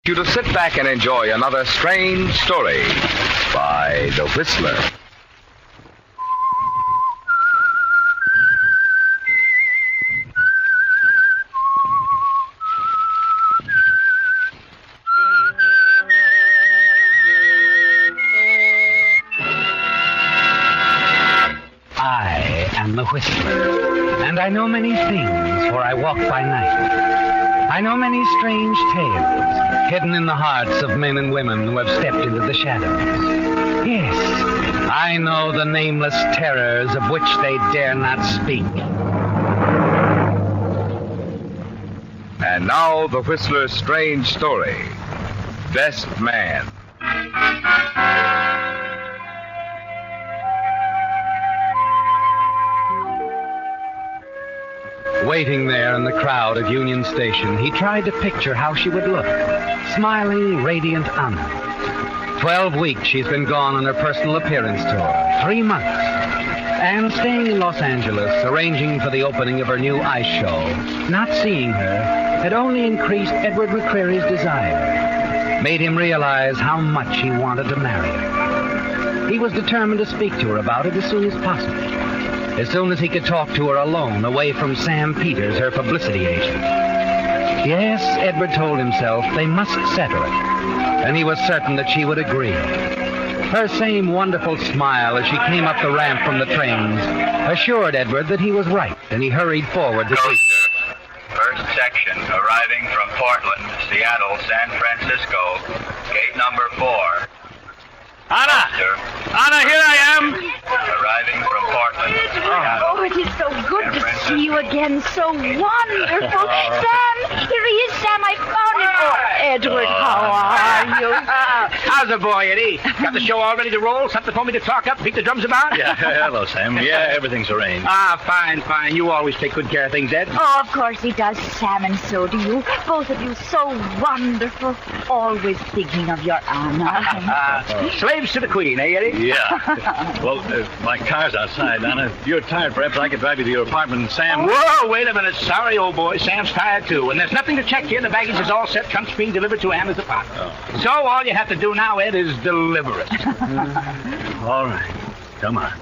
You to sit back and enjoy another strange story by The Whistler. I am the Whistler, and I know many things, for I walk by night. I know many strange tales hidden in the hearts of men and women who have stepped into the shadows. Yes, I know the nameless terrors of which they dare not speak. And now, The Whistler's strange story, Best Man. Waiting there in the crowd at Union Station, he tried to picture how she would look. Smiling, radiant Anna. 12 weeks she's been gone on her personal appearance tour. 3 months. And staying in Los Angeles, arranging for the opening of her new ice show. Not seeing her had only increased Edward McCreary's desire. Made him realize how much he wanted to marry her. He was determined to speak to her about it as soon as possible. As soon as he could talk to her alone, away from Sam Peters, her publicity agent. Yes, Edward told himself they must settle it, and he was certain that she would agree. Her same wonderful smile as she came up the ramp from the trains assured Edward that he was right, and he hurried forward to greet her. First section, arriving from Portland, Seattle, San Francisco, gate number 4. Anna! Anna, here I am! Arriving from Portland, Seattle. Oh, it is so good to see you again. So wonderful. Sam, here he is, Sam. I found him. Oh, Edward, how are you? How's the boy, Eddie? Got the show all ready to roll? Something for me to talk up, beat the drums about? Yeah, hello, Sam. Yeah, everything's arranged. Fine. You always take good care of things, Ed. Oh, of course he does, Sam, and so do you. Both of you so wonderful. Always thinking of your Anna. Slaves to the queen, eh, Eddie? Yeah. Well, my car's outside, Anna. If you're tired, perhaps I could drive you to your apartment, Sam. Whoa, wait a minute. Sorry, old boy. Sam's tired, too. And there's nothing to check here. The baggage is all set. Trunks being delivered to Anna's apartment. Oh. So all you have to do now, Ed, is deliver it. All right. Come on.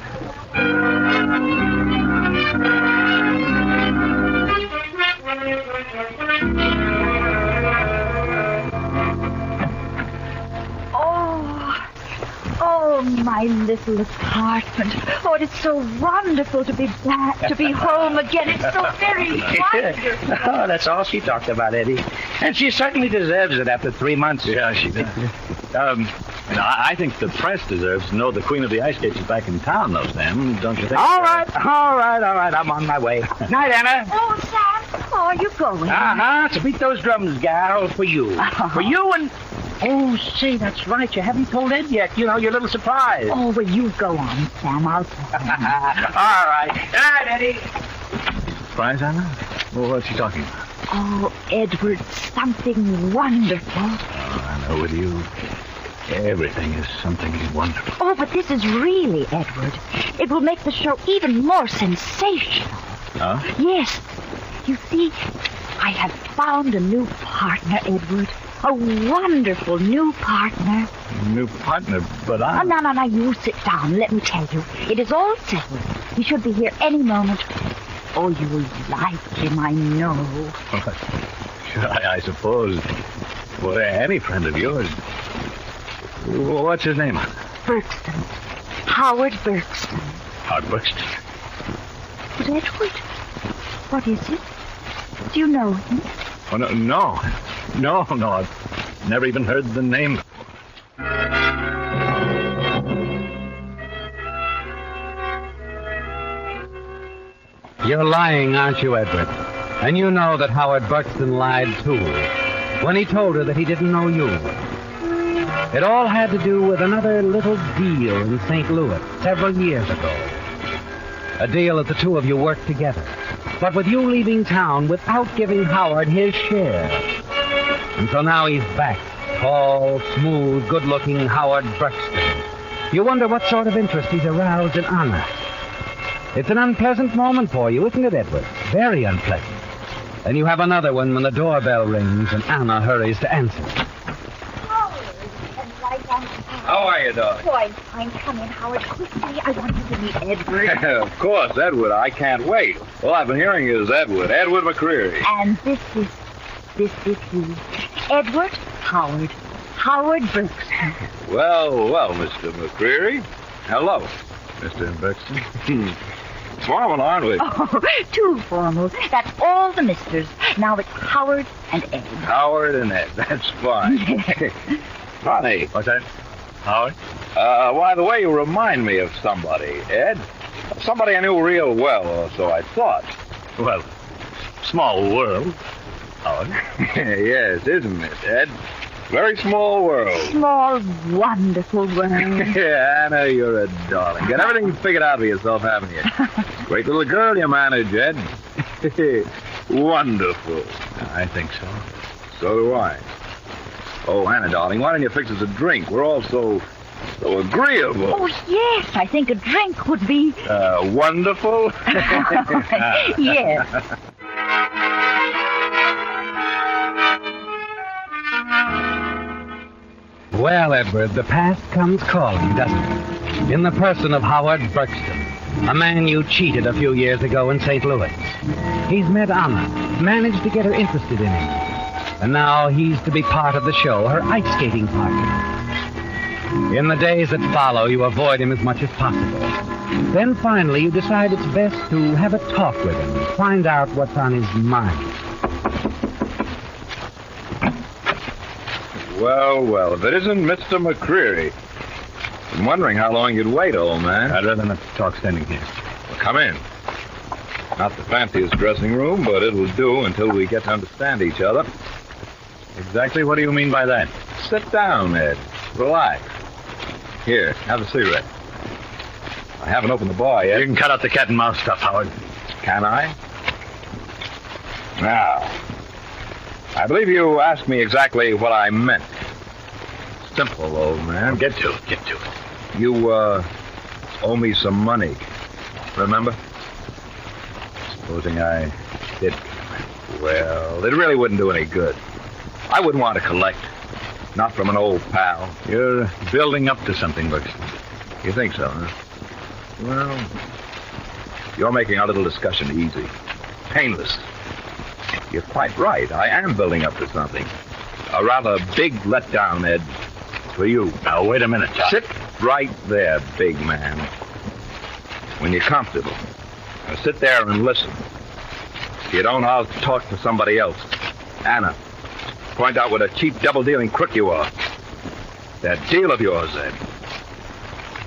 Oh, my little apartment. Oh, it is so wonderful to be back, to be home again. It's so very wonderful. Oh, that's all she talked about, Eddie. And she certainly deserves it after 3 months. Yeah, she does. I think the press deserves to know the Queen of the Ice Skates is back in town, though, Sam. Don't you think? All right. I'm on my way. Night, Anna. Oh, Sam, how are you going? To beat those drums, gal, for you. For you and... Oh, say, that's right. You haven't told Ed yet. You know, your little surprise. Oh, well, you go on, Sam. I'll tell him. All right. Good night, Eddie. Surprise, Anna? Well, what's she talking about? Oh, Edward, something wonderful. Oh, I know with you. Everything is something wonderful. Oh, but this is really, Edward. It will make the show even more sensational. Huh? Yes. You see, I have found a new partner, Edward. A wonderful new partner. New partner, but I... Oh, no, you sit down. Let me tell you. It is all settled. He should be here any moment. Oh, you'll like him, I know. I suppose. Well, any friend of yours. What's his name? Berkston. Howard Berkston. Howard Berkston. But Edward, what is it? Do you know him? Oh, no. I've never even heard the name. You're lying, aren't you, Edward? And you know that Howard Buxton lied, too, when he told her that he didn't know you. It all had to do with another little deal in St. Louis several years ago. A deal that the two of you worked together, but with you leaving town without giving Howard his share. And so now he's back, tall, smooth, good-looking Howard Buxton. You wonder what sort of interest he's aroused in Anna. It's an unpleasant moment for you, isn't it, Edward? Very unpleasant. And you have another one when the doorbell rings and Anna hurries to answer. How are you, darling? Oh, I'm fine. Come in, Howard, quickly. I want you to meet Edward. Of course, Edward. I can't wait. All I've been hearing is Edward. Edward McCreary. And this is he. Edward Howard. Howard Bergson. Well, Mr. McCreary. Hello, Mr. Bergson. Formal, aren't we? Oh, too formal. That's all the misters. Now it's Howard and Ed. Howard and Ed. That's fine. Funny. What's that? Howard? Why, the way you remind me of somebody, Ed. Somebody I knew real well, or so I thought. Well, small world. Howard? Yes, isn't it, Ed? Very small world. Small, wonderful world. Yeah, Anna, you're a darling. Got everything figured out for yourself, haven't you? Great little girl you manage, Ed. Wonderful. I think so. So do I. Oh, Anna, darling, why don't you fix us a drink? We're all so agreeable. Oh, yes, I think a drink would be... Wonderful? Yes. Well, Edward, the past comes calling, doesn't it? In the person of Howard Bergson, a man you cheated a few years ago in St. Louis. He's met Anna, managed to get her interested in him. And now he's to be part of the show, her ice skating partner. In the days that follow, you avoid him as much as possible. Then finally, you decide it's best to have a talk with him, find out what's on his mind. Well, if it isn't Mr. McCreary. I'm wondering how long you'd wait, old man. I'd rather not talk standing here. Well, come in. Not the fanciest dressing room, but it'll do until we get to understand each other. Exactly what do you mean by that? Sit down, Ed. Relax. Here, have a cigarette. I haven't opened the bar yet. You can cut out the cat and mouse stuff, Howard. Can I? Now, I believe you asked me exactly what I meant. Simple, old man. Get to it. You, owe me some money. Remember? Supposing I did. Well, it really wouldn't do any good. I wouldn't want to collect. Not from an old pal. You're building up to something, Bergson. You think so, huh? Well, you're making our little discussion easy. Painless. You're quite right. I am building up to something. A rather big letdown, Ed, for you. Now, wait a minute, John. Sit right there, big man. When you're comfortable. Now sit there and listen. If you don't, I'll talk to somebody else. Anna, point out what a cheap double-dealing crook you are. That deal of yours, Ed.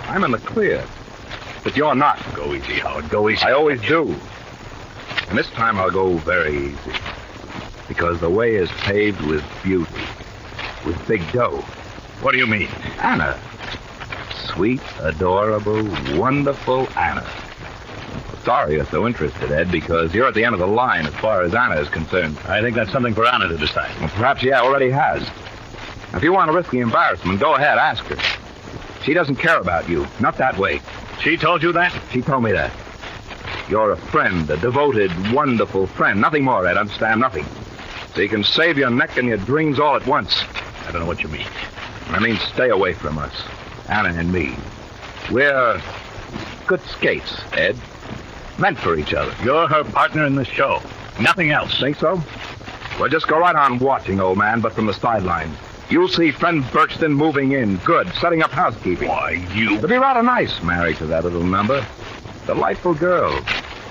I'm in the clear. But you're not. Go easy, Howard. Go easy. I always do. And this time I'll go very easy. Because the way is paved with beauty. With big dough. What do you mean? Anna. Sweet, adorable, wonderful Anna. Sorry you're so interested, Ed, because you're at the end of the line as far as Anna is concerned. I think that's something for Anna to decide. Well, perhaps she already has. If you want to risk the embarrassment, go ahead, ask her. She doesn't care about you. Not that way. She told you that? She told me that. You're a friend, a devoted, wonderful friend. Nothing more, Ed, understand? Nothing. So you can save your neck and your dreams all at once. I don't know what you mean. I mean, stay away from us. Anna and me. We're good skates, Ed. Meant for each other. You're her partner in the show. Nothing else. Think so? Well, just go right on watching, old man, but from the sidelines. You'll see friend Bergson moving in. Good. Setting up housekeeping. Why, you... It'll be rather nice, married to that little number. Delightful girl.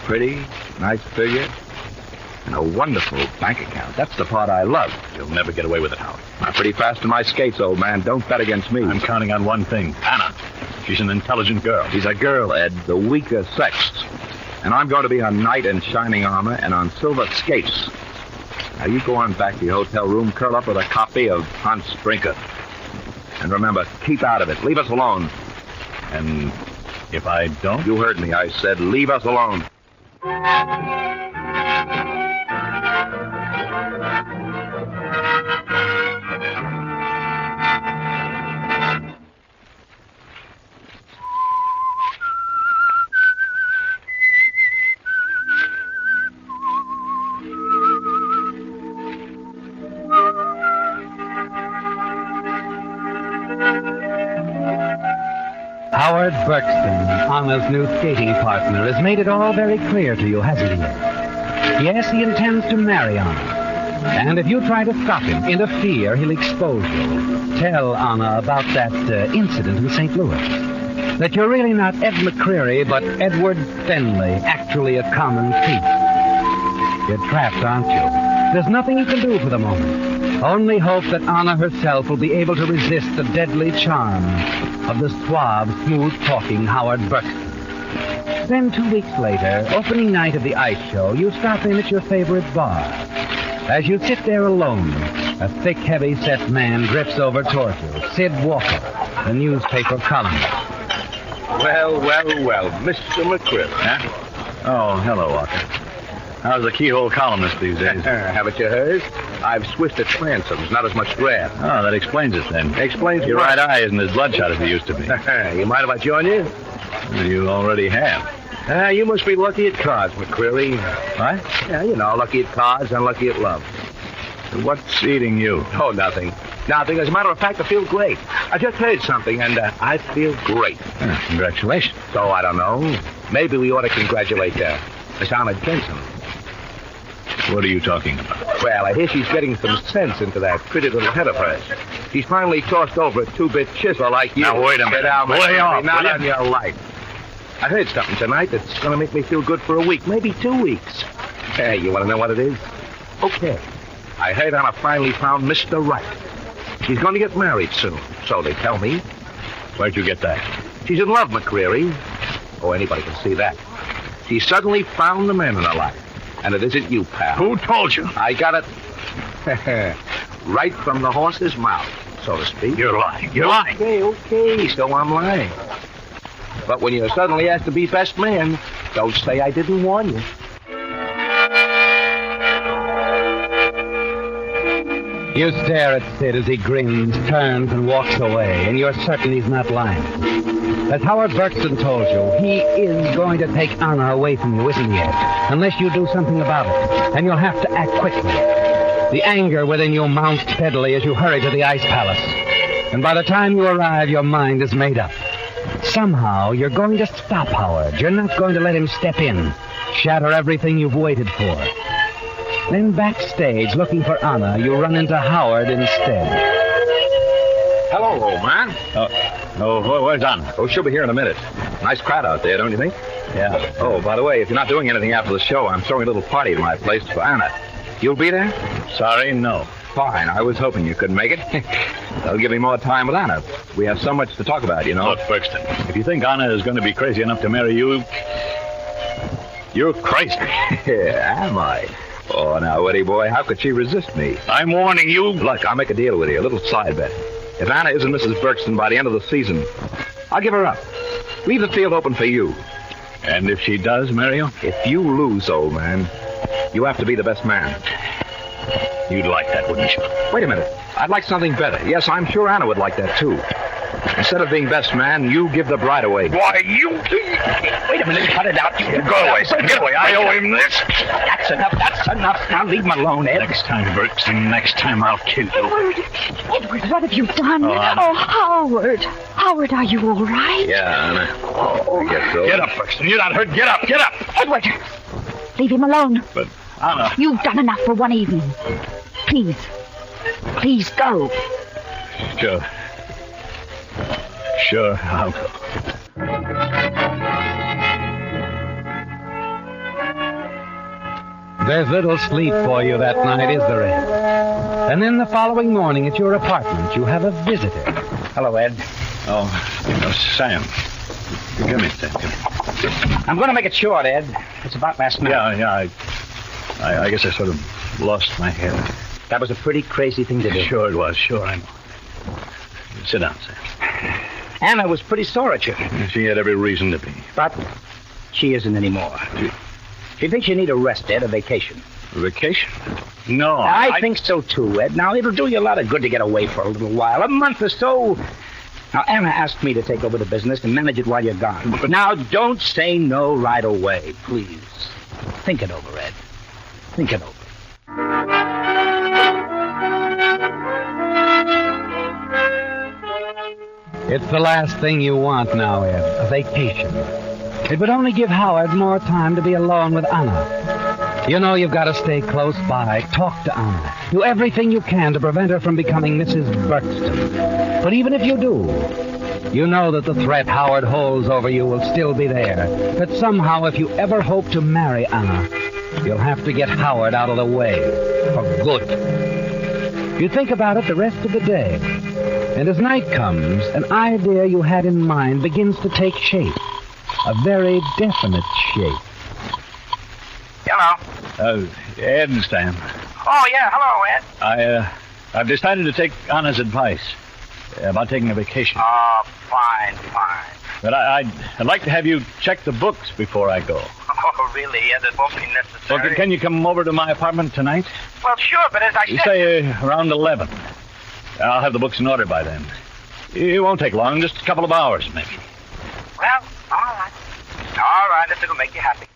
Pretty, nice figure, and a wonderful bank account. That's the part I love. You'll never get away with it, Howard. I'm pretty fast in my skates, old man. Don't bet against me. I'm counting on one thing. Anna. She's an intelligent girl. She's a girl, Ed, the weaker sex. And I'm going to be on knight in shining armor and on silver skates. Now, you go on back to your hotel room, curl up with a copy of Hans Brinker. And remember, keep out of it. Leave us alone. And if I don't? You heard me. I said leave us alone. Howard Berkston, Anna's new skating partner, has made it all very clear to you, hasn't he? Yes, he intends to marry Anna. And if you try to stop him, interfere, he'll expose you. Tell Anna about that incident in St. Louis. That you're really not Ed McCreary, but Edward Fenley, actually a common thief. You're trapped, aren't you? There's nothing you can do for the moment. Only hope that Anna herself will be able to resist the deadly charm of the suave, smooth-talking Howard Berkston. Then 2 weeks later, opening night of the ice show, you stop in at your favorite bar. As you sit there alone, a thick, heavy-set man drifts over toward you, Sid Walker, the newspaper columnist. Well, Mr. McCreary. Huh? Oh, hello, Walker. How's the keyhole columnist these days? Haven't you heard? I've switched to transoms, not as much grab. Oh, that explains it then. Explains Your what? right eye isn't as bloodshot as it used to be. You mind if I join you? You already have. You must be lucky at cards, McCreary. What? Yeah, you know, lucky at cards and lucky at love. What's eating you? Oh, nothing. Nothing. As a matter of fact, I feel great. I just heard something, and I feel great. Congratulations. So, I don't know. Maybe we ought to congratulate Miss Anna Jensen. What are you talking about? Well, I hear she's getting some sense into that pretty little head of hers. She's finally tossed over a two-bit chisel like you. Now, wait a minute. Get out, Way off, not will on you? your life. I heard something tonight that's going to make me feel good for a week, maybe 2 weeks. Hey, you want to know what it is? Okay. I heard Anna finally found Mr. Right. She's going to get married soon, so they tell me. Where'd you get that? She's in love, McCreary. Oh, anybody can see that. She suddenly found the man in her life. And it isn't you, pal. Who told you? I got it right from the horse's mouth, so to speak. You're lying. You're lying. Okay, so I'm lying. But when you're suddenly asked to be best man, don't say I didn't warn you. You stare at Sid as he grins, turns, and walks away, and you're certain he's not lying. As Howard Berkston told you, he is going to take Anna away from you, isn't he, Ed? Unless you do something about it, and you'll have to act quickly. The anger within you mounts steadily as you hurry to the ice palace. And by the time you arrive, your mind is made up. Somehow, you're going to stop Howard. You're not going to let him step in, shatter everything you've waited for. Then backstage, looking for Anna, you run into Howard instead. Hello, old man. Where's Anna? Oh, she'll be here in a minute. Nice crowd out there, don't you think? Yeah. Oh, by the way, if you're not doing anything after the show, I'm throwing a little party at my place for Anna. You'll be there? Sorry, no. Fine. I was hoping you couldn't make it. That'll give me more time with Anna. We have so much to talk about, you know. Look, Berkston, if you think Anna is going to be crazy enough to marry you, you're crazy. Yeah, am I? Oh, now, Eddie boy, how could she resist me? I'm warning you. Look, I'll make a deal with you, a little side bet. If Anna isn't Mrs. Berkston by the end of the season, I'll give her up. Leave the field open for you. And if she does marry you? If you lose, old man, you have to be the best man. You'd like that, wouldn't you? Wait a minute. I'd like something better. Yes, I'm sure Anna would like that, too. Instead of being best man, you give the bride away. Why, you... Wait a minute, cut it out. Go away, son. Get away. I owe him this. That's enough. That's enough. Now leave him alone, Ed. Next time, Berkston, next time I'll kill you. Edward, what have you done? Oh, Anna. Oh, Howard. Howard, are you all right? Yeah, Anna. I guess so. Get up, Berkston. You're not hurt. Get up. Get up. Edward, leave him alone. But, Anna... You've done enough for one evening. Please. Please go. Sure. Sure, I'll go. There's little sleep for you that night, is there, Ed? And then the following morning at your apartment, you have a visitor. Hello, Ed. Sam. Come in, Sam. Come in. I'm going to make it short, Ed. It's about last night. Yeah. I guess I sort of lost my head. That was a pretty crazy thing to do. Sure it was. Sure, I know. Sit down, Sam. Anna was pretty sore at you, She had every reason to be. but she isn't anymore. She thinks you need a rest, Ed, a vacation. Vacation? No, I think so, too, Ed. Now, it'll do you a lot of good to get away for a little while, a month or so. Now, Anna asked me to take over the business and manage it while you're gone. But now, don't say no right away, please. Think it over, Ed. Think it over. It's the last thing you want now, Ed, a vacation. It would only give Howard more time to be alone with Anna. You know you've got to stay close by, talk to Anna, do everything you can to prevent her from becoming Mrs. Burkston. But even if you do, you know that the threat Howard holds over you will still be there, that somehow if you ever hope to marry Anna, you'll have to get Howard out of the way, for good. You think about it the rest of the day, and as night comes, an idea you had in mind begins to take shape, a very definite shape. Hello. Ed and Sam. Oh, yeah. Hello, Ed. I've decided to take Anna's advice about taking a vacation. Oh, fine. But I'd like to have you check the books before I go. Oh, really? Yeah, that won't be necessary. Well, can you come over to my apartment tonight? Well, sure, but as I You said... say around 11. I'll have the books in order by then. It won't take long, just a couple of hours, maybe. Well, all right. All right, if it'll make you happy.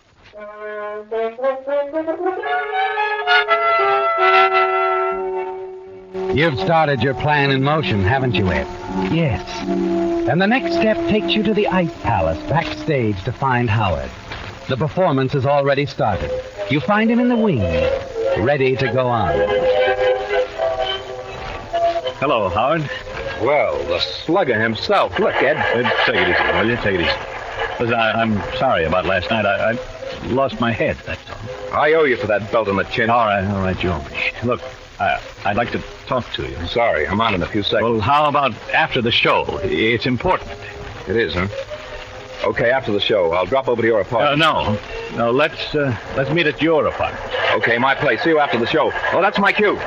You've started your plan in motion, haven't you, Ed? Yes. And the next step takes you to the Ice Palace, backstage, to find Howard. The performance has already started. You find him in the wing, ready to go on. Hello, Howard. Well, the slugger himself. Look, Ed. Take it easy, will you? Take it easy. Listen, I'm sorry about last night. I lost my head, that's all. I owe you for that belt on the chin. All right, you owe me. Look, I'd like to talk to you. Sorry, I'm on in a few seconds. Well, how about after the show? It's important. It is, huh? Okay, after the show, I'll drop over to your apartment. No, let's meet at your apartment. Okay, my place. See you after the show. Oh, that's my cue.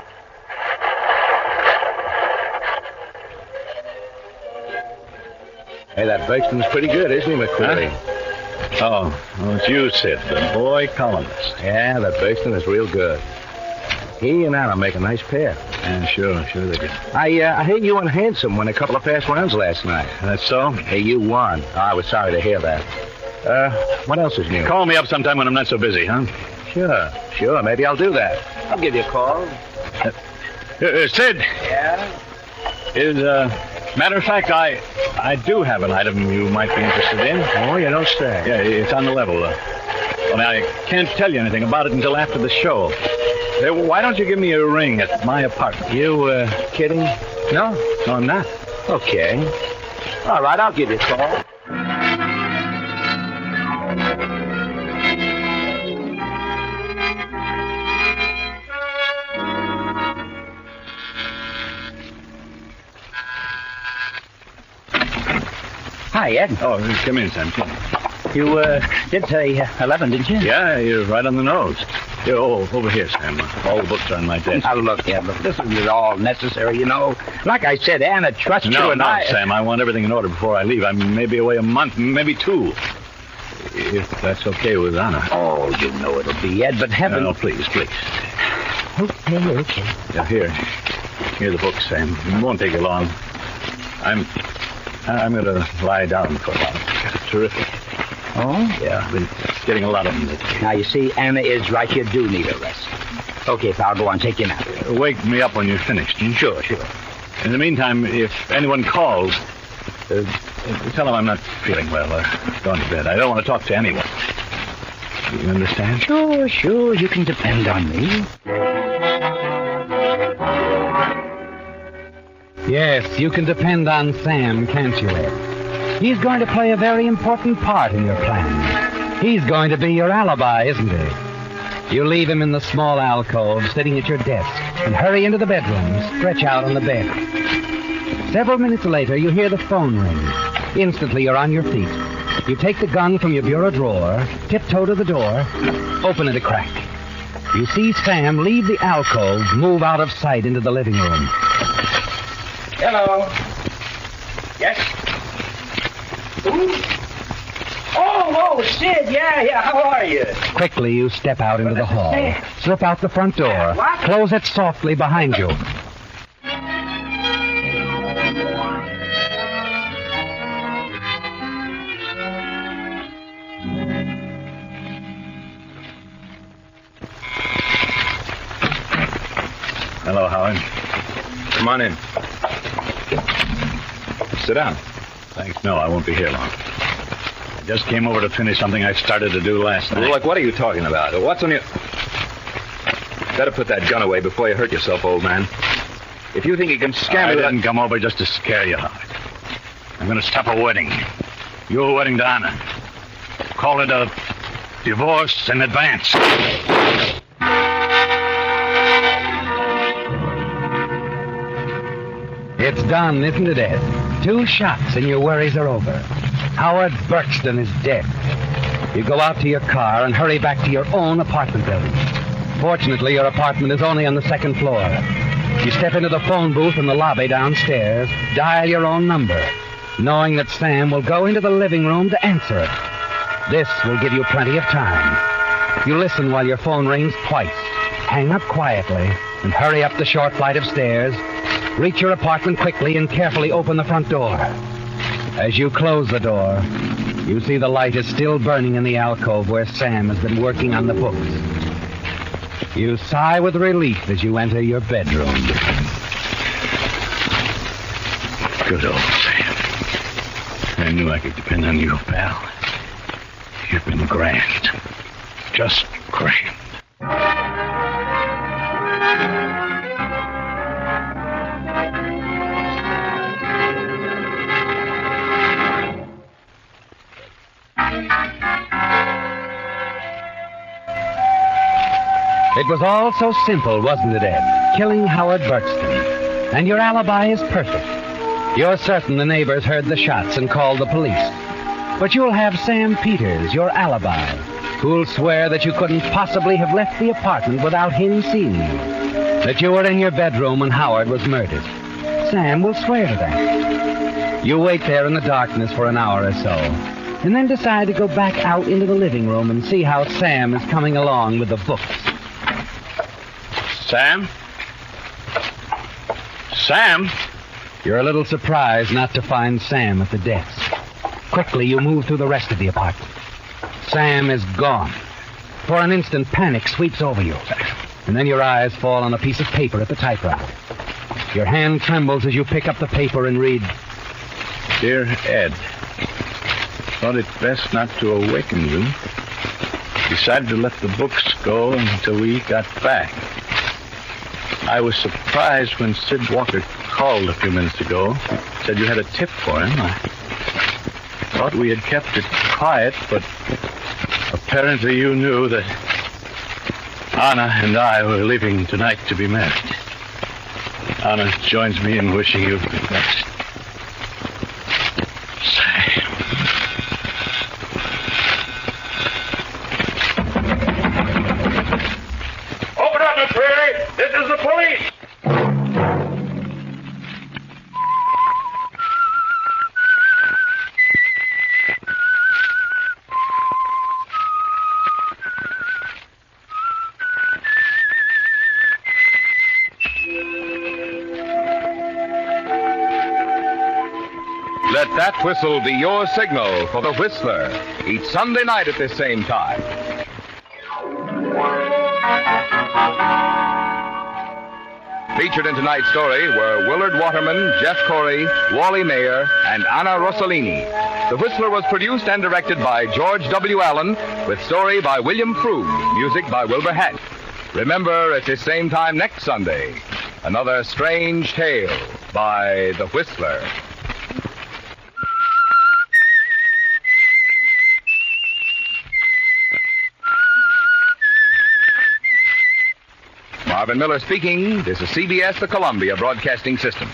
Hey, that Buxton's pretty good, isn't he, McQuarrie? Huh? Oh, it's you, Sid, the boy columnist. Yeah, that Buxton is real good. He and Anna make a nice pair. Yeah, sure they do. I heard you and Handsome won a couple of fast rounds last night. That's so? Hey, you won. Oh, I was sorry to hear that. What else is new? Call me up sometime when I'm not so busy, huh? Sure. Maybe I'll do that. I'll give you a call. Sid. Yeah? Matter of fact, I do have an item you might be interested in. Oh, you don't say. Yeah, it's on the level. I can't tell you anything about it until after the show. Why don't you give me a ring at my apartment? You, kidding? No, I'm not. Okay. All right, I'll give you a call. Hi, Ed. Oh, come in, Sam. Come in. You did say 11, didn't you? Yeah, you're right on the nose. Over here, Sam. All the books are on my desk. Now, look, Ed, this isn't all necessary, you know. Like I said, Anna trusts you No, and I... Sam, I want everything in order before I leave. I may be away a month, maybe 2. If that's okay with Anna. Oh, you know it'll be, Ed, but heaven... No, please. Okay. Yeah, here are the books, Sam. It won't take you long. I'm going to lie down for a while. Terrific. Oh? Yeah, I've been getting a lot of them lately. Now, you see, Anna is right. You do need a rest. Okay, pal, go on. Take your nap. Wake me up when you're finished. Sure. In the meantime, if anyone calls, tell them I'm not feeling well or going to bed. I don't want to talk to anyone. You understand? Sure. You can depend on me. Yes, you can depend on Sam, can't you, Ed? He's going to play a very important part in your plan. He's going to be your alibi, isn't he? You leave him in the small alcove, sitting at your desk, and hurry into the bedroom, stretch out on the bed. Several minutes later, you hear the phone ring. Instantly, you're on your feet. You take the gun from your bureau drawer, tiptoe to the door, open it a crack. You see Sam leave the alcove, move out of sight into the living room. Hello. Yes? Who? Oh, Sid. Yeah. How are you? Quickly, you step out into the hall, slip out the front door, What? close it softly behind you. Hello, Howard. Come on in. Sit down. Thanks, no, I won't be here long. I just came over to finish something I started to do last night. Look, what are you talking about? What's on your... Better put that gun away before you hurt yourself, old man. If you think you can scam I me... didn't come over just to scare you, Howard. I'm going to stop a wedding. Your wedding to Anna. Call it a divorce in advance. It's done, isn't it, Ed? 2 shots and your worries are over. Howard Burkston is dead. You go out to your car and hurry back to your own apartment building. Fortunately, your apartment is only on the 2nd floor. You step into the phone booth in the lobby downstairs, dial your own number, knowing that Sam will go into the living room to answer it. This will give you plenty of time. You listen while your phone rings twice, hang up quietly, and hurry up the short flight of stairs. Reach your apartment quickly and carefully open the front door. As you close the door, you see the light is still burning in the alcove where Sam has been working on the books. You sigh with relief as you enter your bedroom. Good old Sam. I knew I could depend on you, pal. You've been grand. Just grand. It was all so simple, wasn't it, Ed? Killing Howard Burkston. And your alibi is perfect. You're certain the neighbors heard the shots and called the police. But you'll have Sam Peters, your alibi, who'll swear that you couldn't possibly have left the apartment without him seeing you. That you were in your bedroom when Howard was murdered. Sam will swear to that. You wait there in the darkness for an hour or so, and then decide to go back out into the living room and see how Sam is coming along with the books. Sam? Sam? You're a little surprised not to find Sam at the desk. Quickly, you move through the rest of the apartment. Sam is gone. For an instant, panic sweeps over you. And then your eyes fall on a piece of paper at the typewriter. Your hand trembles as you pick up the paper and read, Dear Ed, thought it best not to awaken you. Decided to let the books go until we got back. I was surprised when Sid Walker called a few minutes ago. Said you had a tip for him. I thought we had kept it quiet, but apparently you knew that Anna and I were leaving tonight to be married. Anna joins me in wishing you the best. Sam. Open up, Miss Prairie! This is the police! Let that whistle be your signal for the Whistler, each Sunday night at this same time. Featured in tonight's story were Willard Waterman, Jeff Corey, Wally Mayer, and Anna Rossellini. The Whistler was produced and directed by George W. Allen, with story by William Froug, music by Wilbur Hatch. Remember, at this same time next Sunday, another strange tale by The Whistler. Marvin Miller speaking. This is CBS, the Columbia Broadcasting System.